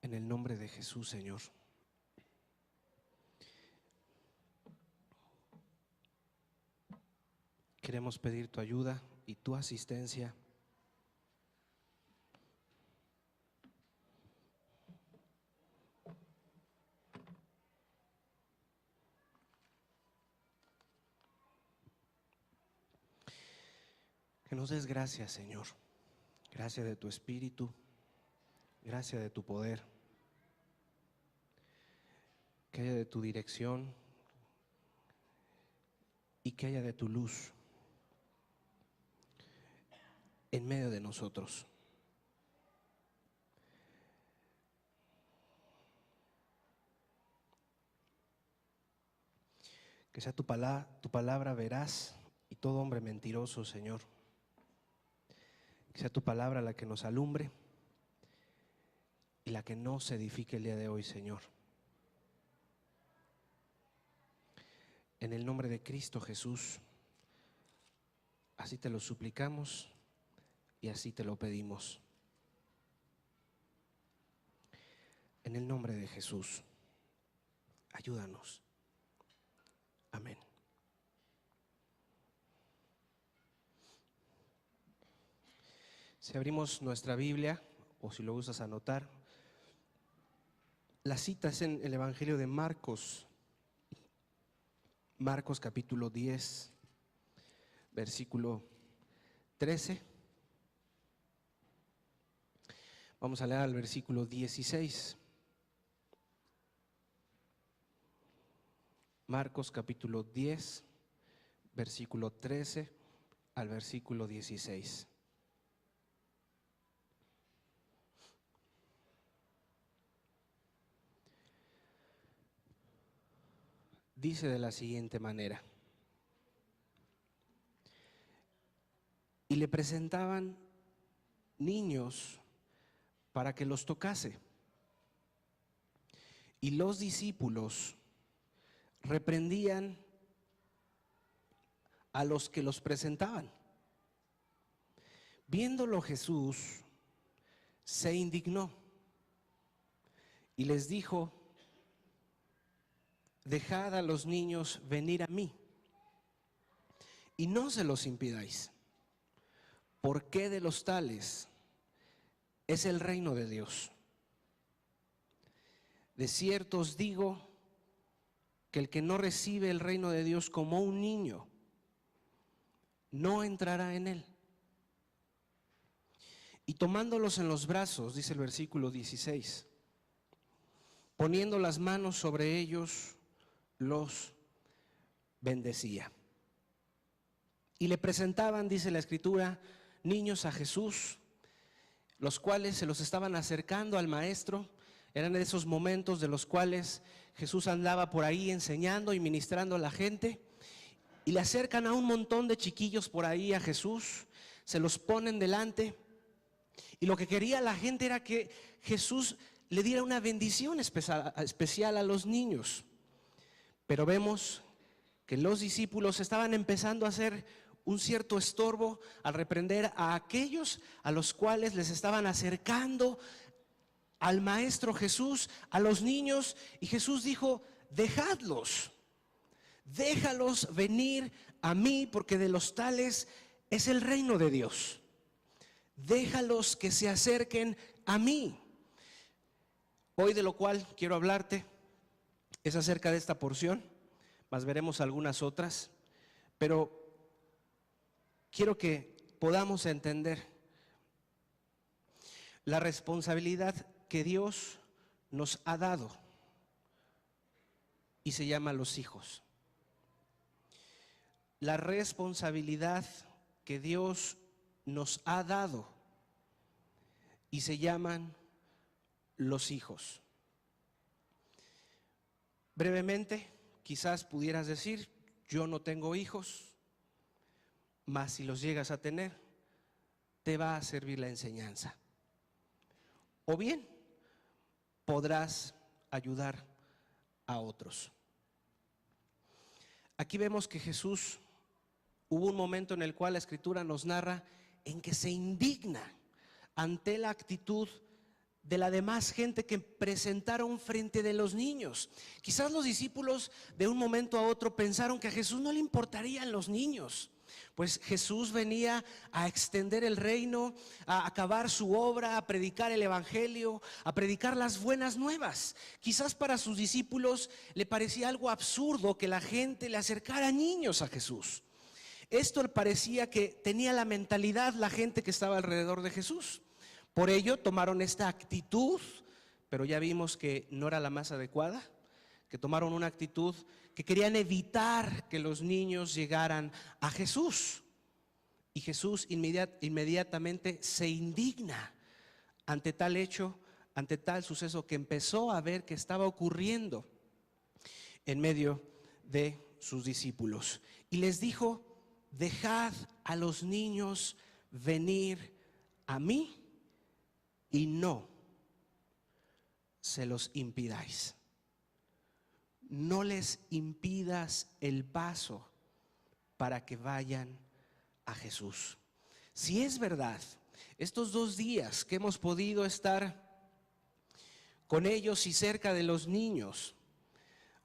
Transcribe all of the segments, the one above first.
En el nombre de Jesús, Señor. Queremos pedir tu ayuda y tu asistencia. Que nos des gracias, Señor. Gracias de tu Espíritu, gracias de tu poder, que haya de tu dirección y que haya de tu luz en medio de nosotros. Que sea tu palabra veraz y todo hombre mentiroso, Señor. Que sea tu palabra la que nos alumbre y la que nos edifique el día de hoy, Señor. En el nombre de Cristo Jesús, así te lo suplicamos y así te lo pedimos. En el nombre de Jesús, ayúdanos. Amén. Si abrimos nuestra Biblia, o si lo gustas anotar, la cita es en el Evangelio de Marcos. Marcos capítulo 10, versículo 13. Vamos a leer al versículo 16. Marcos capítulo 10, versículo 13 al versículo 16. Dice de la siguiente manera: y le presentaban niños para que los tocase, y los discípulos reprendían a los que los presentaban. Viéndolo Jesús se indignó y les dijo: dejad a los niños venir a mí y no se los impidáis, porque de los tales es el reino de Dios. De cierto os digo que el que no recibe el reino de Dios como un niño, no entrará en él. Y tomándolos en los brazos, dice el versículo 16, poniendo las manos sobre ellos, los bendecía. Y le presentaban, dice la Escritura, niños a Jesús, los cuales se los estaban acercando al maestro. Eran esos momentos de los cuales Jesús andaba por ahí enseñando y ministrando a la gente, y le acercan a un montón de chiquillos por ahí a Jesús, se los ponen delante, y lo que quería la gente era que Jesús le diera una bendición especial a los niños. Pero vemos que los discípulos estaban empezando a hacer un cierto estorbo al reprender a aquellos a los cuales les estaban acercando al Maestro Jesús, a los niños, y Jesús dijo: dejadlos, déjalos venir a mí, porque de los tales es el reino de Dios. Déjalos que se acerquen a mí. Hoy de lo cual quiero hablarte es acerca de esta porción, más veremos algunas otras, pero quiero que podamos entender la responsabilidad que Dios nos ha dado y se llama los hijos. La responsabilidad que Dios nos ha dado y se llaman los hijos. Brevemente, quizás pudieras decir: yo no tengo hijos, mas si los llegas a tener, te va a servir la enseñanza. O bien, podrás ayudar a otros. Aquí vemos que Jesús, hubo un momento en el cual la Escritura nos narra en que se indigna ante la actitud de la demás gente que presentaron frente de los niños. Quizás los discípulos de un momento a otro pensaron que a Jesús no le importarían los niños, pues Jesús venía a extender el reino, a acabar su obra, a predicar el evangelio, a predicar las buenas nuevas. Quizás para sus discípulos le parecía algo absurdo que la gente le acercara niños a Jesús. Esto parecía que tenía la mentalidad la gente que estaba alrededor de Jesús. Por ello tomaron esta actitud, pero ya vimos que no era la más adecuada, que tomaron una actitud que querían evitar que los niños llegaran a Jesús. Y Jesús inmediatamente se indigna ante tal hecho, ante tal suceso que empezó a ver que estaba ocurriendo en medio de sus discípulos. Y les dijo: dejad a los niños venir a mí y no se los impidáis. No les impidas el paso para que vayan a Jesús. Si es verdad, estos 2 días que hemos podido estar con ellos y cerca de los niños,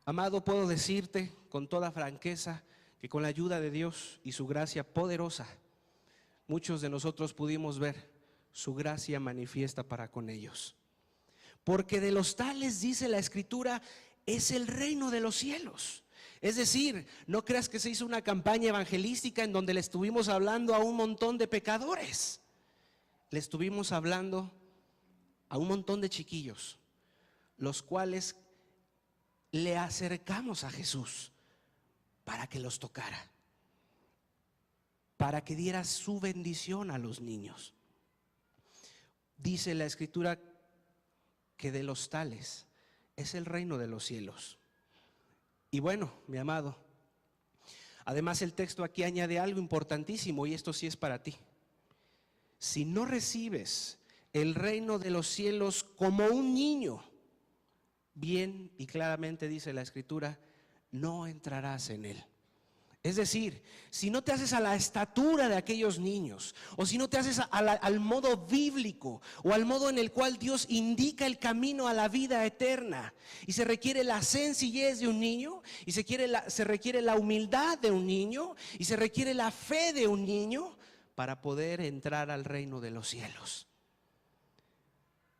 amado, puedo decirte con toda franqueza que con la ayuda de Dios y su gracia poderosa, muchos de nosotros pudimos ver su gracia manifiesta para con ellos. Porque de los tales, dice la Escritura, es el reino de los cielos. Es decir, no creas que se hizo una campaña evangelística en donde le estuvimos hablando a un montón de pecadores. Le estuvimos hablando a un montón de chiquillos, los cuales le acercamos a Jesús para que los tocara, para que diera su bendición a los niños. Dice la Escritura que de los tales es el reino de los cielos. Y bueno, mi amado, además el texto aquí añade algo importantísimo, y esto sí es para ti. Si no recibes el reino de los cielos como un niño, bien y claramente dice la Escritura, no entrarás en él. Es decir, si no te haces a la estatura de aquellos niños, o si no te haces al modo bíblico, o al modo en el cual Dios indica el camino a la vida eterna, y se requiere la sencillez de un niño, y se requiere la humildad de un niño, y se requiere la fe de un niño para poder entrar al reino de los cielos.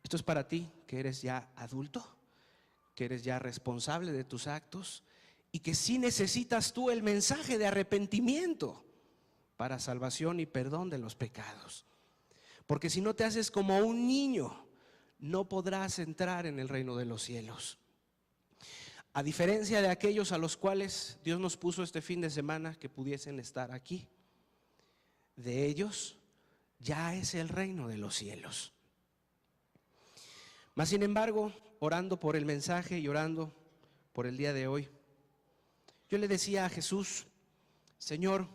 Esto es para ti que eres ya adulto, que eres ya responsable de tus actos, y que sí necesitas tú el mensaje de arrepentimiento para salvación y perdón de los pecados. Porque si no te haces como un niño, no podrás entrar en el reino de los cielos. A diferencia de aquellos a los cuales Dios nos puso este fin de semana que pudiesen estar aquí, de ellos ya es el reino de los cielos. Mas sin embargo, orando por el mensaje y orando por el día de hoy, yo le decía a Jesús: Señor,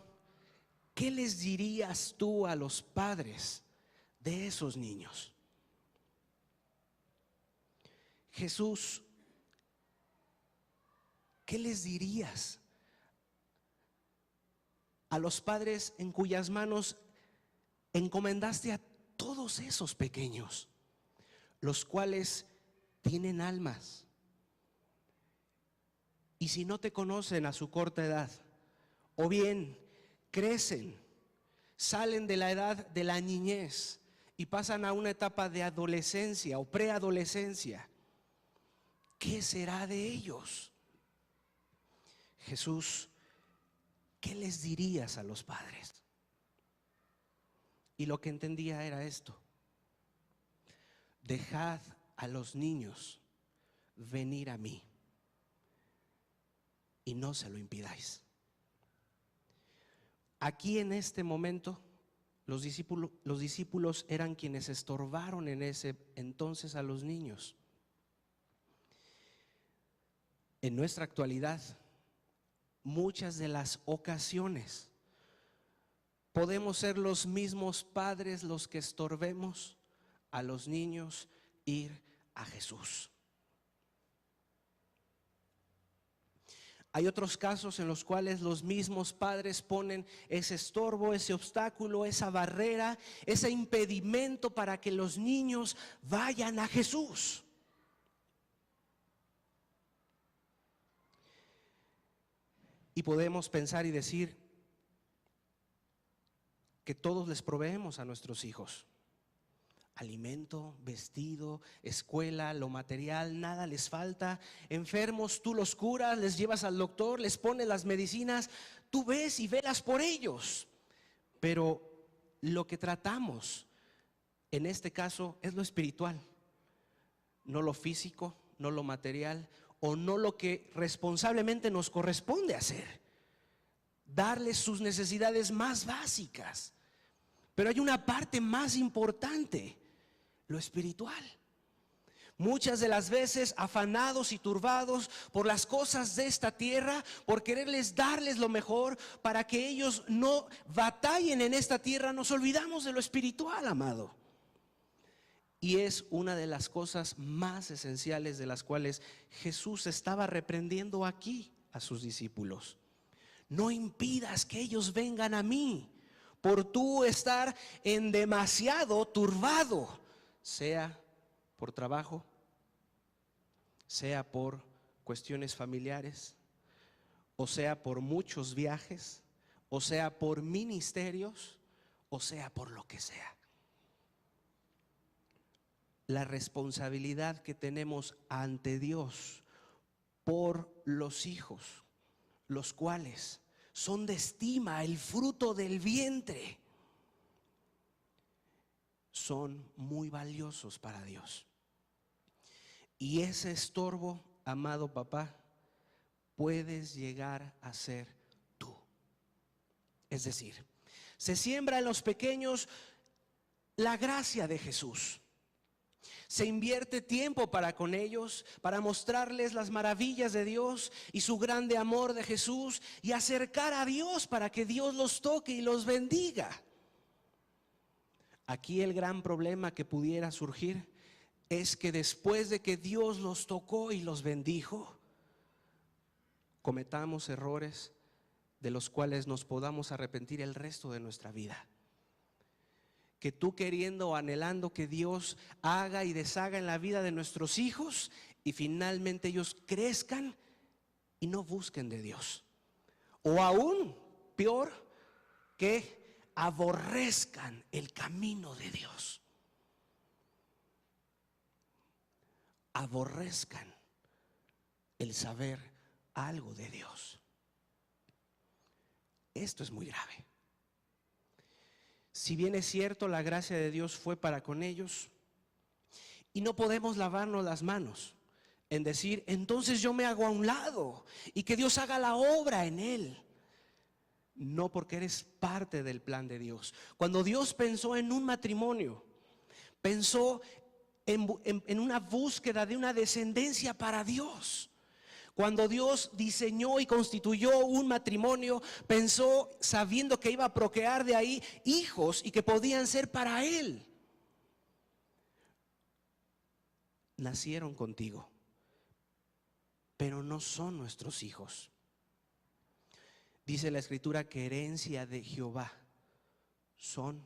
¿qué les dirías tú a los padres de esos niños? Jesús, ¿qué les dirías a los padres en cuyas manos encomendaste a todos esos pequeños, los cuales tienen almas? Y si no te conocen a su corta edad, o bien crecen, salen de la edad de la niñez y pasan a una etapa de adolescencia o preadolescencia, ¿qué será de ellos? Jesús, ¿qué les dirías a los padres? Y lo que entendía era esto: dejad a los niños venir a mí y no se lo impidáis. Aquí en este momento los discípulos eran quienes estorbaron en ese entonces a los niños. En nuestra actualidad, muchas de las ocasiones podemos ser los mismos padres los que estorbemos a los niños ir a Jesús. Hay otros casos en los cuales los mismos padres ponen ese estorbo, ese obstáculo, esa barrera, ese impedimento para que los niños vayan a Jesús. Y podemos pensar y decir que todos les proveemos a nuestros hijos alimento, vestido, escuela, lo material, nada les falta. Enfermos, tú los curas, les llevas al doctor, les pones las medicinas, tú ves y velas por ellos. Pero lo que tratamos en este caso es lo espiritual, no lo físico, no lo material, o no lo que responsablemente nos corresponde hacer. Darles sus necesidades más básicas. Pero hay una parte más importante, lo espiritual. Muchas de las veces afanados y turbados por las cosas de esta tierra, por quererles darles lo mejor para que ellos no batallen en esta tierra, nos olvidamos de lo espiritual, amado. Y es una de las cosas más esenciales de las cuales Jesús estaba reprendiendo aquí a sus discípulos. No impidas que ellos vengan a mí por tú estar en demasiado turbado, sea por trabajo, sea por cuestiones familiares, o sea por muchos viajes, o sea por ministerios, o sea por lo que sea. La responsabilidad que tenemos ante Dios por los hijos, los cuales son de estima, el fruto del vientre, son muy valiosos para Dios. Y ese estorbo, amado papá, puedes llegar a ser tú. Es decir, se siembra en los pequeños la gracia de Jesús. Se invierte tiempo para con ellos, para mostrarles las maravillas de Dios y su grande amor de Jesús, y acercar a Dios para que Dios los toque y los bendiga. Aquí el gran problema que pudiera surgir es que después de que Dios los tocó y los bendijo, cometamos errores de los cuales nos podamos arrepentir el resto de nuestra vida. Que tú queriendo o anhelando que Dios haga y deshaga en la vida de nuestros hijos, y finalmente ellos crezcan y no busquen de Dios. O aún peor, que aborrezcan el camino de Dios. Aborrezcan el saber algo de Dios. Esto es muy grave. Si bien es cierto, la gracia de Dios fue para con ellos, y no podemos lavarnos las manos en decir, entonces yo me hago a un lado y que Dios haga la obra en él. No, porque eres parte del plan de Dios. Cuando Dios pensó en un matrimonio, pensó en una búsqueda de una descendencia para Dios. Cuando Dios diseñó y constituyó un matrimonio, pensó sabiendo que iba a procrear de ahí hijos y que podían ser para Él. Nacieron contigo, pero no son nuestros hijos. Dice la Escritura que herencia de Jehová son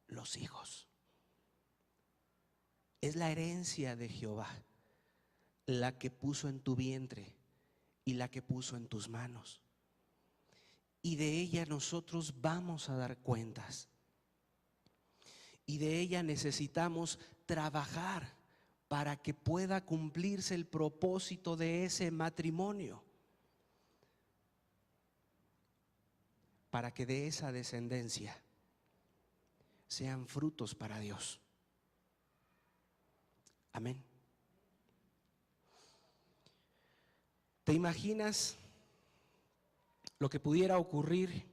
los hijos. Es la herencia de Jehová la que puso en tu vientre y la que puso en tus manos. Y de ella nosotros vamos a dar cuentas. Y de ella necesitamos trabajar para que pueda cumplirse el propósito de ese matrimonio. Para que de esa descendencia sean frutos para Dios. Amén. ¿Te imaginas lo que pudiera ocurrir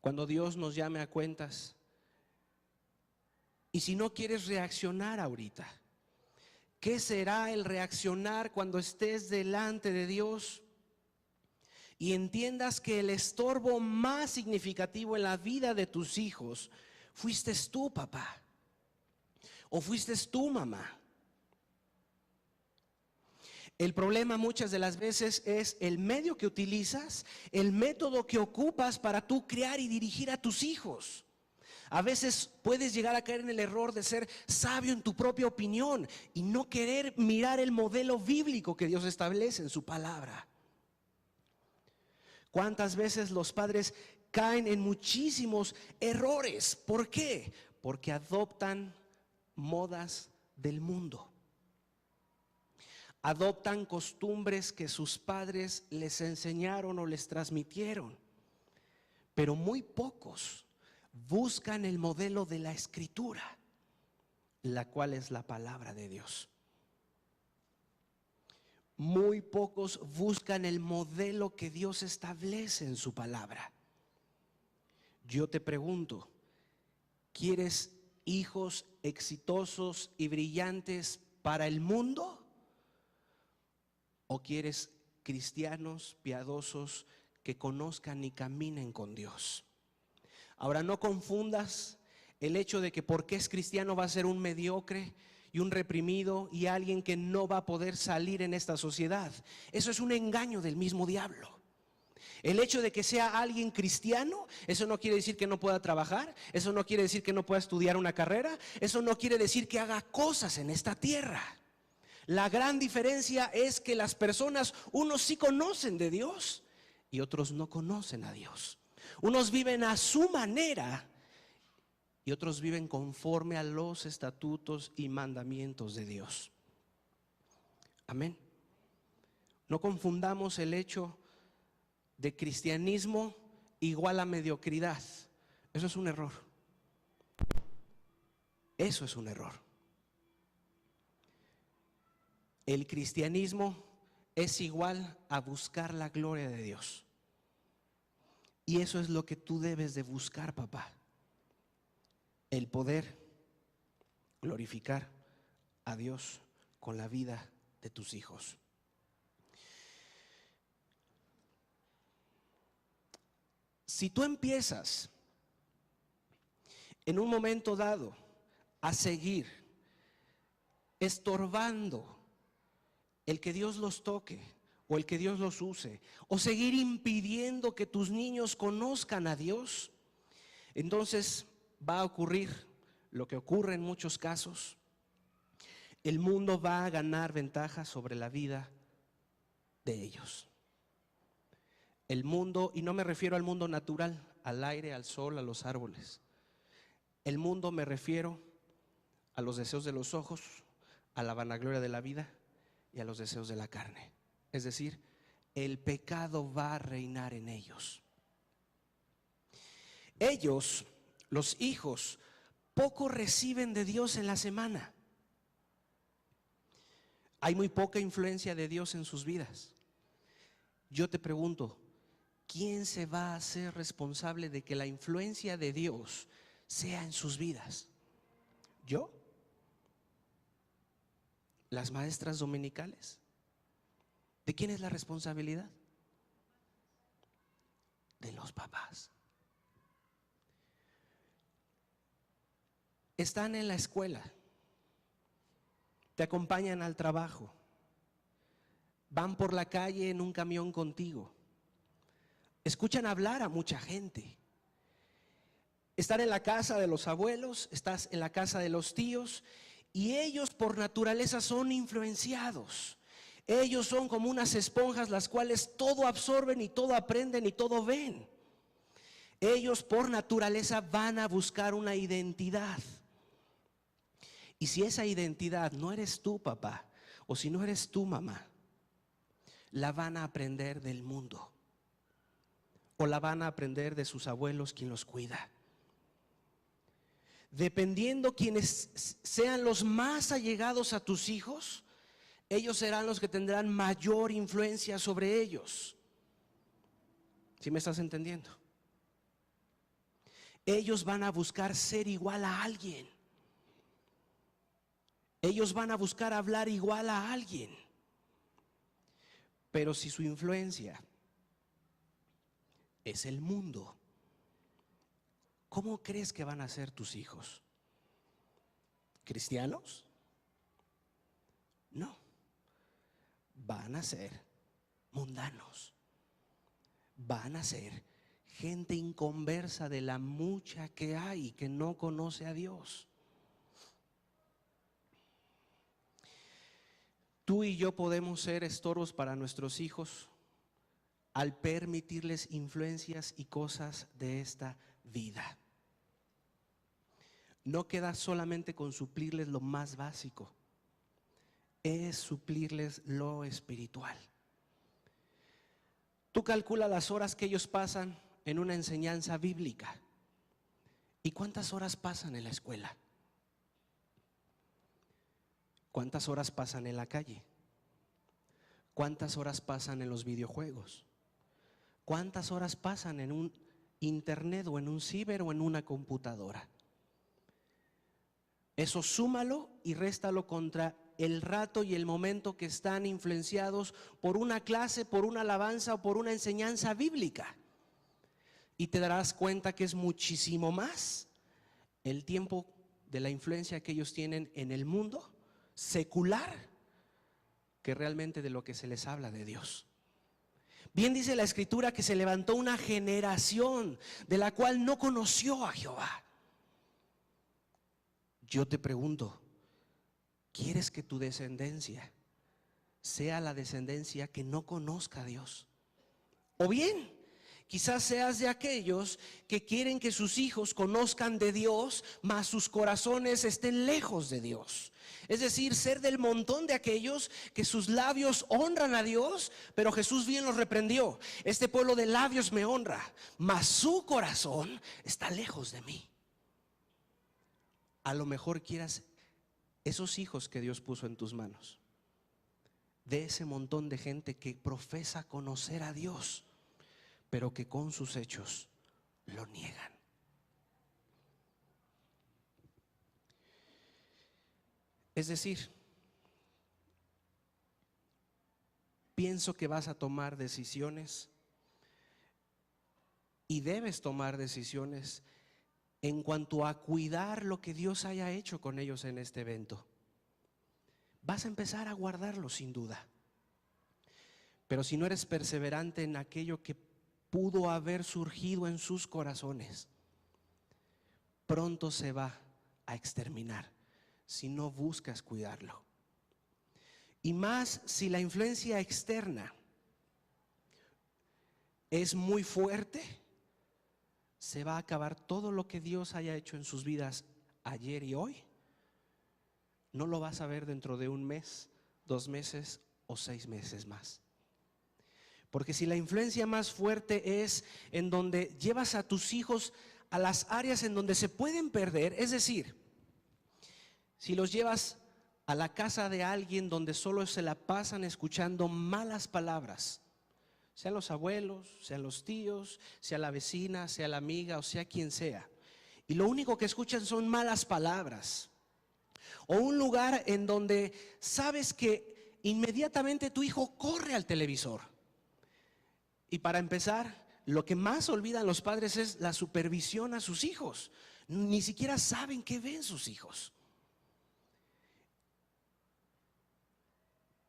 cuando Dios nos llame a cuentas? Y si no quieres reaccionar ahorita, ¿qué será el reaccionar cuando estés delante de Dios y entiendas que el estorbo más significativo en la vida de tus hijos fuiste tú, papá, o fuiste tú, mamá? El problema muchas de las veces es el medio que utilizas, el método que ocupas para tú criar y dirigir a tus hijos. A veces puedes llegar a caer en el error de ser sabio en tu propia opinión y no querer mirar el modelo bíblico que Dios establece en su palabra. ¿Cuántas veces los padres caen en muchísimos errores? ¿Por qué? Porque adoptan modas del mundo. Adoptan costumbres que sus padres les enseñaron o les transmitieron. Pero muy pocos buscan el modelo de la Escritura, la cual es la palabra de Dios. Muy pocos buscan el modelo que Dios establece en su palabra. Yo te pregunto, ¿quieres hijos exitosos y brillantes para el mundo? ¿O quieres cristianos piadosos que conozcan y caminen con Dios? Ahora, no confundas el hecho de que porque es cristiano va a ser un mediocre y un reprimido y alguien que no va a poder salir en esta sociedad. Eso es un engaño del mismo diablo. El hecho de que sea alguien cristiano, eso no quiere decir que no pueda trabajar, eso no quiere decir que no pueda estudiar una carrera, eso no quiere decir que haga cosas en esta tierra. La gran diferencia es que las personas, unos sí conocen de Dios y otros no conocen a Dios. Unos viven a su manera y otros viven conforme a los estatutos y mandamientos de Dios. Amén. No confundamos el hecho de cristianismo igual a mediocridad. Eso es un error. Eso es un error. El cristianismo es igual a buscar la gloria de Dios. Y eso es lo que tú debes de buscar, papá. El poder glorificar a Dios con la vida de tus hijos. Si tú empiezas en un momento dado a seguir estorbando el que Dios los toque o el que Dios los use, o seguir impidiendo que tus niños conozcan a Dios, entonces va a ocurrir lo que ocurre en muchos casos. El mundo va a ganar ventaja sobre la vida de ellos. El mundo, y no me refiero al mundo natural, al aire, al sol, a los árboles. El mundo me refiero a los deseos de los ojos, a la vanagloria de la vida y a los deseos de la carne. Es decir, el pecado va a reinar en ellos. Ellos, los hijos, poco reciben de Dios en la semana. Hay muy poca influencia de Dios en sus vidas. Yo te pregunto, ¿quién se va a hacer responsable de que la influencia de Dios sea en sus vidas? ¿Yo? ¿Las maestras dominicales? ¿De quién es la responsabilidad? De los papás. Están en la escuela, te acompañan al trabajo, van por la calle en un camión contigo, escuchan hablar a mucha gente. Están en la casa de los abuelos, estás en la casa de los tíos y ellos por naturaleza son influenciados. Ellos son como unas esponjas las cuales todo absorben y todo aprenden y todo ven. Ellos por naturaleza van a buscar una identidad. Y si esa identidad no eres tú, papá, o si no eres tú, mamá, la van a aprender del mundo. O la van a aprender de sus abuelos, quien los cuida. Dependiendo quienes sean los más allegados a tus hijos, ellos serán los que tendrán mayor influencia sobre ellos. ¿Sí me estás entendiendo? Ellos van a buscar ser igual a alguien. Ellos van a buscar hablar igual a alguien. Pero si su influencia es el mundo, ¿cómo crees que van a ser tus hijos? ¿Cristianos? No. van a ser mundanos, van a ser gente inconversa de la mucha que hay que no conoce a Dios. Tú y yo podemos ser estorbos para nuestros hijos al permitirles influencias y cosas de esta vida. No queda solamente con suplirles lo más básico, es suplirles lo espiritual. Tú calcula las horas que ellos pasan en una enseñanza bíblica. ¿Y cuántas horas pasan en la escuela? ¿Cuántas horas pasan en la calle? ¿Cuántas horas pasan en los videojuegos? ¿Cuántas horas pasan en un internet o en un ciber o en una computadora? Eso súmalo y réstalo contra el rato y el momento que están influenciados por una clase, por una alabanza o por una enseñanza bíblica. Y te darás cuenta que es muchísimo más el tiempo de la influencia que ellos tienen en el mundo secular que realmente de lo que se les habla de Dios. Bien dice la Escritura que se levantó una generación de la cual no conoció a Jehová. Yo te pregunto, ¿quieres que tu descendencia sea la descendencia que no conozca a Dios? O bien, quizás seas de aquellos que quieren que sus hijos conozcan de Dios, mas sus corazones estén lejos de Dios. Es decir, ser del montón de aquellos que sus labios honran a Dios, pero Jesús bien los reprendió. Este pueblo de labios me honra, mas su corazón está lejos de mí. A lo mejor quieras esos hijos que Dios puso en tus manos, de ese montón de gente que profesa conocer a Dios, pero que con sus hechos lo niegan. Es decir, pienso que vas a tomar decisiones y debes tomar decisiones en cuanto a cuidar lo que Dios haya hecho con ellos en este evento. Vas a empezar a guardarlo sin duda, pero si no eres perseverante en aquello que pudo haber surgido en sus corazones, pronto se va a exterminar si no buscas cuidarlo. Y más si la influencia externa es muy fuerte, se va a acabar todo lo que Dios haya hecho en sus vidas ayer y hoy. No lo vas a ver dentro de un mes, 2 meses o 6 meses más. Porque si la influencia más fuerte es en donde llevas a tus hijos a las áreas en donde se pueden perder, es decir, si los llevas a la casa de alguien donde solo se la pasan escuchando malas palabras, sean los abuelos, sean los tíos, sea la vecina, sea la amiga o sea quien sea, y lo único que escuchan son malas palabras, o un lugar en donde sabes que inmediatamente tu hijo corre al televisor. Y para empezar, lo que más olvidan los padres es la supervisión a sus hijos. Ni siquiera saben qué ven sus hijos.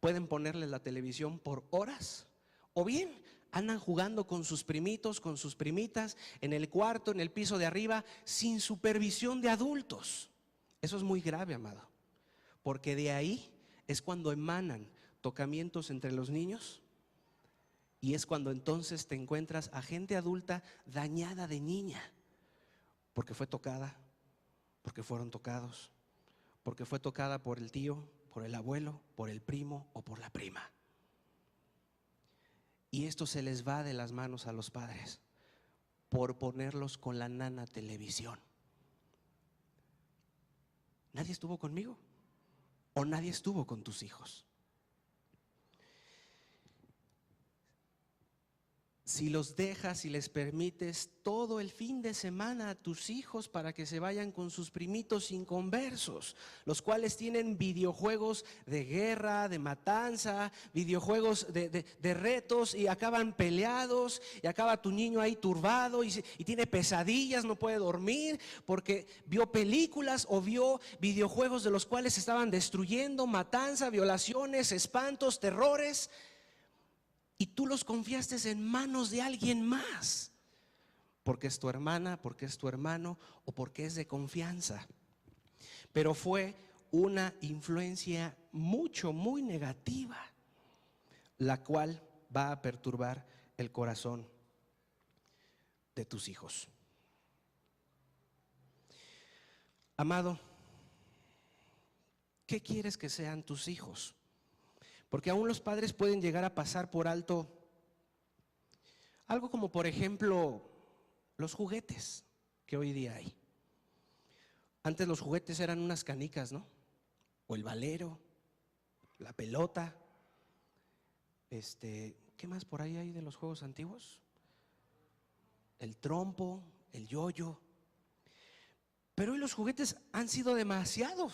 Pueden ponerles la televisión por horas, o bien andan jugando con sus primitos, con sus primitas, en el cuarto, en el piso de arriba, sin supervisión de adultos. Eso es muy grave, amado, porque de ahí es cuando emanan tocamientos entre los niños. Y es cuando entonces te encuentras a gente adulta dañada de niña, porque fue tocada, porque fueron tocados, porque fue tocada por el tío, por el abuelo, por el primo o por la prima. Y esto se les va de las manos a los padres por ponerlos con la nana televisión. ¿Nadie estuvo conmigo? ¿O nadie estuvo con tus hijos? si los dejas y les permites todo el fin de semana a tus hijos para que se vayan con sus primitos inconversos, los cuales tienen videojuegos de guerra, de matanza, videojuegos de retos, y acaban peleados, y acaba tu niño ahí turbado y tiene pesadillas, no puede dormir porque vio películas o vio videojuegos de los cuales estaban destruyendo, matanza, violaciones, espantos, terrores. Y tú los confiaste en manos de alguien más, porque es tu hermana, porque es tu hermano o porque es de confianza. Pero fue una influencia muy negativa, la cual va a perturbar el corazón de tus hijos. Amado, ¿qué quieres que sean tus hijos? Porque aún los padres pueden llegar a pasar por alto algo como, por ejemplo, los juguetes que hoy día hay. Antes los juguetes eran unas canicas, ¿no? O el valero, la pelota. ¿Qué más por ahí hay de los juegos antiguos? El trompo, el yoyo. Pero hoy los juguetes han sido demasiado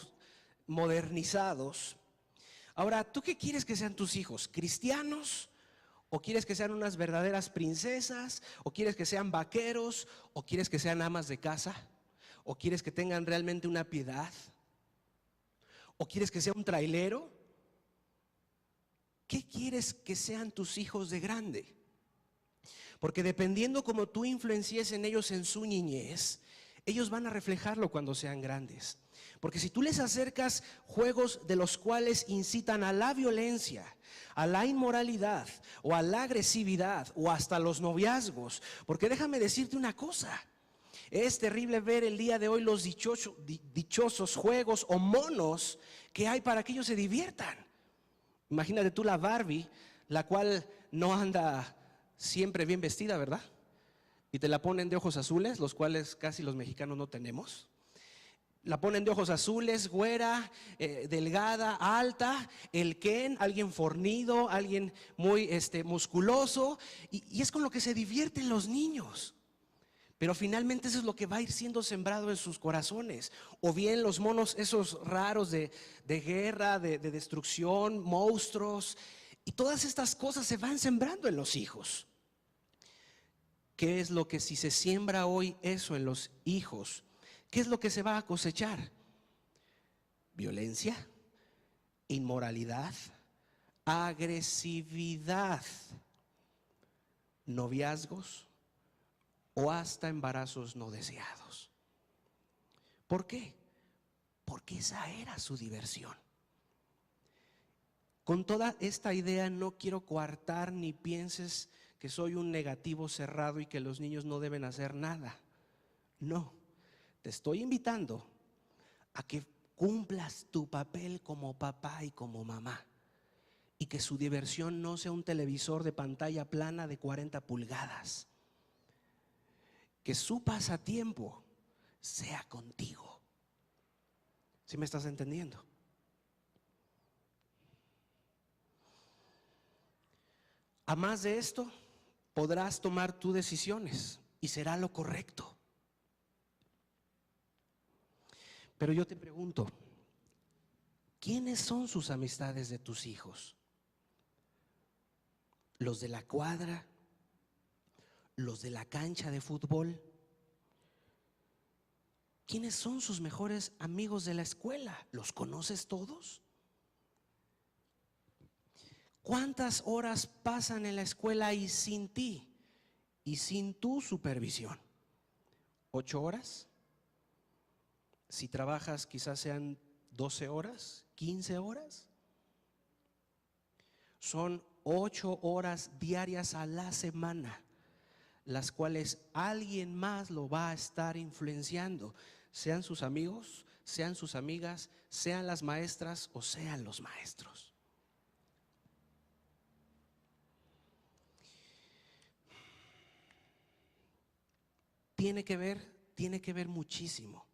modernizados. Ahora, ¿tú qué quieres que sean tus hijos? ¿Cristianos? ¿O quieres que sean unas verdaderas princesas? ¿O quieres que sean vaqueros? ¿O quieres que sean amas de casa? ¿O quieres que tengan realmente una piedad? ¿O quieres que sea un trailero? ¿Qué quieres que sean tus hijos de grande? Porque dependiendo cómo tú influencies en ellos en su niñez, ellos van a reflejarlo cuando sean grandes. Porque si tú les acercas juegos de los cuales incitan a la violencia, a la inmoralidad o a la agresividad o hasta los noviazgos, porque déjame decirte una cosa, es terrible ver el día de hoy los dichosos juegos o monos que hay para que ellos se diviertan. Imagínate tú la Barbie, la cual no anda siempre bien vestida, ¿verdad? Y te la ponen de ojos azules, los cuales casi los mexicanos no tenemos. La ponen de ojos azules, güera, delgada, alta. El Ken, alguien fornido, alguien muy musculoso. Y es con lo que se divierten los niños. Pero finalmente eso es lo que va a ir siendo sembrado en sus corazones. O bien los monos esos raros de guerra, de destrucción, monstruos. Y todas estas cosas se van sembrando en los hijos. ¿Qué es lo que, si se siembra hoy eso en los hijos, qué es lo que se va a cosechar? Violencia, inmoralidad, agresividad, noviazgos o hasta embarazos no deseados. ¿Por qué? Porque esa era su diversión. Con toda esta idea no quiero coartar ni pienses que soy un negativo cerrado y que los niños no deben hacer nada. No, te estoy invitando a que cumplas tu papel como papá y como mamá, y que su diversión no sea un televisor de pantalla plana de 40 pulgadas, que su pasatiempo sea contigo. ¿Sí me estás entendiendo? A más de esto, podrás tomar tus decisiones y será lo correcto. Pero yo te pregunto, ¿quiénes son sus amistades de tus hijos? ¿Los de la cuadra? ¿Los de la cancha de fútbol? ¿Quiénes son sus mejores amigos de la escuela? ¿Los conoces todos? ¿Cuántas horas pasan en la escuela y sin ti y sin tu supervisión? ¿8 horas? Si trabajas quizás sean 12 horas, 15 horas. Son 8 horas diarias a la semana, las cuales alguien más lo va a estar influenciando, sean sus amigos, sean sus amigas, sean las maestras o sean los maestros. Tiene que ver muchísimo.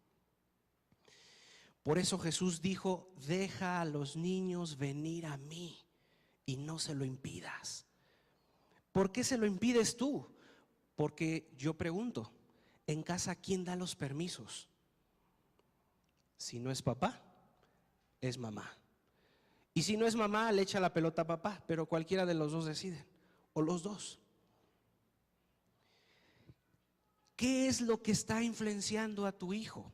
Por eso Jesús dijo: deja a los niños venir a mí y no se lo impidas. ¿Por qué se lo impides tú? Porque yo pregunto, en casa, ¿quién da los permisos? Si no es papá, es mamá. Y si no es mamá, le echa la pelota a papá, pero cualquiera de los dos deciden, o los dos. ¿Qué es lo que está influenciando a tu hijo?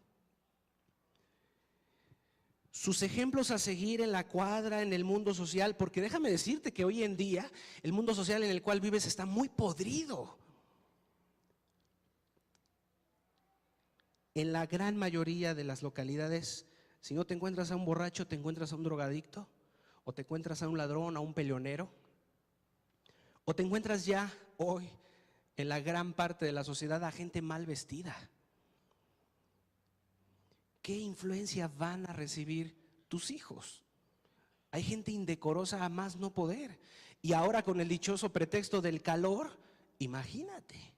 Sus ejemplos a seguir en la cuadra, en el mundo social, porque déjame decirte que hoy en día el mundo social en el cual vives está muy podrido. En la gran mayoría de las localidades, si no te encuentras a un borracho, te encuentras a un drogadicto, o te encuentras a un ladrón, a un peleonero, o te encuentras ya hoy en la gran parte de la sociedad a gente mal vestida. ¿Qué influencia van a recibir tus hijos? Hay gente indecorosa a más no poder. Y ahora con el dichoso pretexto del calor, imagínate.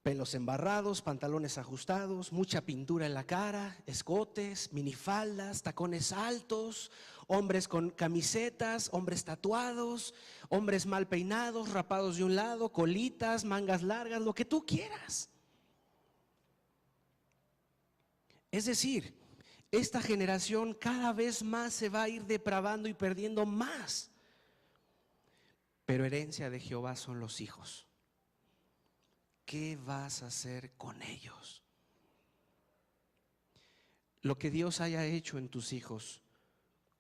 Pelos embarrados, pantalones ajustados, mucha pintura en la cara, escotes, minifaldas, tacones altos, hombres con camisetas, hombres tatuados, hombres mal peinados, rapados de un lado, colitas, mangas largas, lo que tú quieras. Es decir, esta generación cada vez más se va a ir depravando y perdiendo más. Pero herencia de Jehová son los hijos. ¿Qué vas a hacer con ellos? Lo que Dios haya hecho en tus hijos,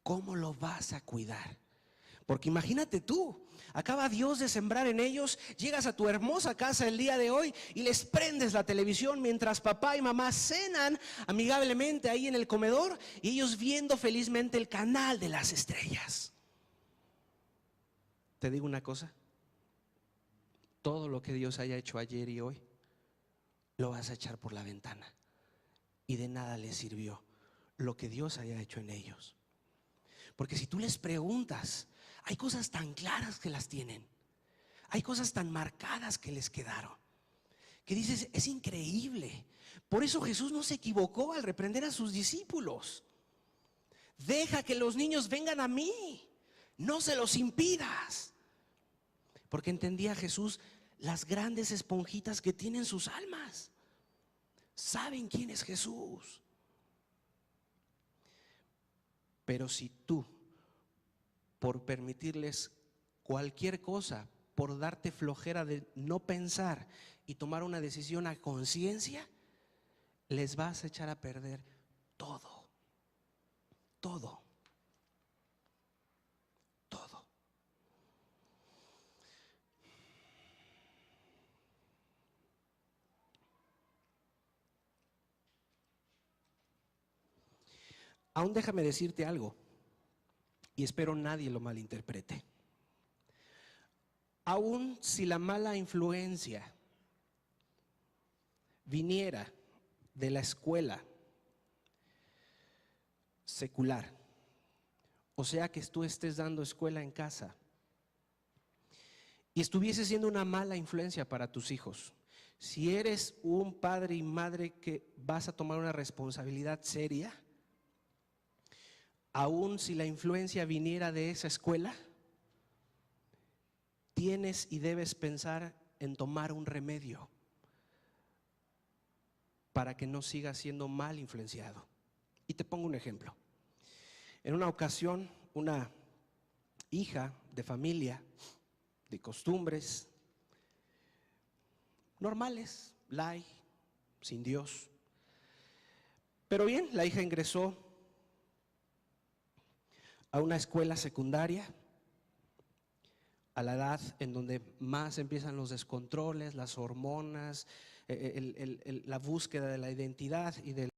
¿cómo lo vas a cuidar? Porque imagínate tú, acaba Dios de sembrar en ellos, llegas a tu hermosa casa el día de hoy y les prendes la televisión mientras papá y mamá cenan amigablemente ahí en el comedor y ellos viendo felizmente el canal de las estrellas. Te digo una cosa, todo lo que Dios haya hecho ayer y hoy lo vas a echar por la ventana y de nada les sirvió lo que Dios haya hecho en ellos. Porque si tú les preguntas, hay cosas tan claras que las tienen, hay cosas tan marcadas que les quedaron, que dices, es increíble. Por eso Jesús no se equivocó al reprender a sus discípulos. Deja que los niños vengan a mí, no se los impidas. Porque entendía Jesús las grandes esponjitas que tienen sus almas. Saben quién es Jesús. Pero si tú, por permitirles cualquier cosa, por darte flojera de no pensar y tomar una decisión a conciencia, les vas a echar a perder todo, todo, todo. Aún déjame decirte algo, y espero nadie lo malinterprete. Aún si la mala influencia viniera de la escuela secular, o sea que tú estés dando escuela en casa y estuviese siendo una mala influencia para tus hijos, si eres un padre y madre que vas a tomar una responsabilidad seria, aún si la influencia viniera de esa escuela, tienes y debes pensar en tomar un remedio para que no sigas siendo mal influenciado. Y te pongo un ejemplo. En una ocasión, una hija de familia, de costumbres normales, light, sin Dios. Pero bien, la hija ingresó a una escuela secundaria a la edad en donde más empiezan los descontroles, las hormonas, la búsqueda de la identidad y del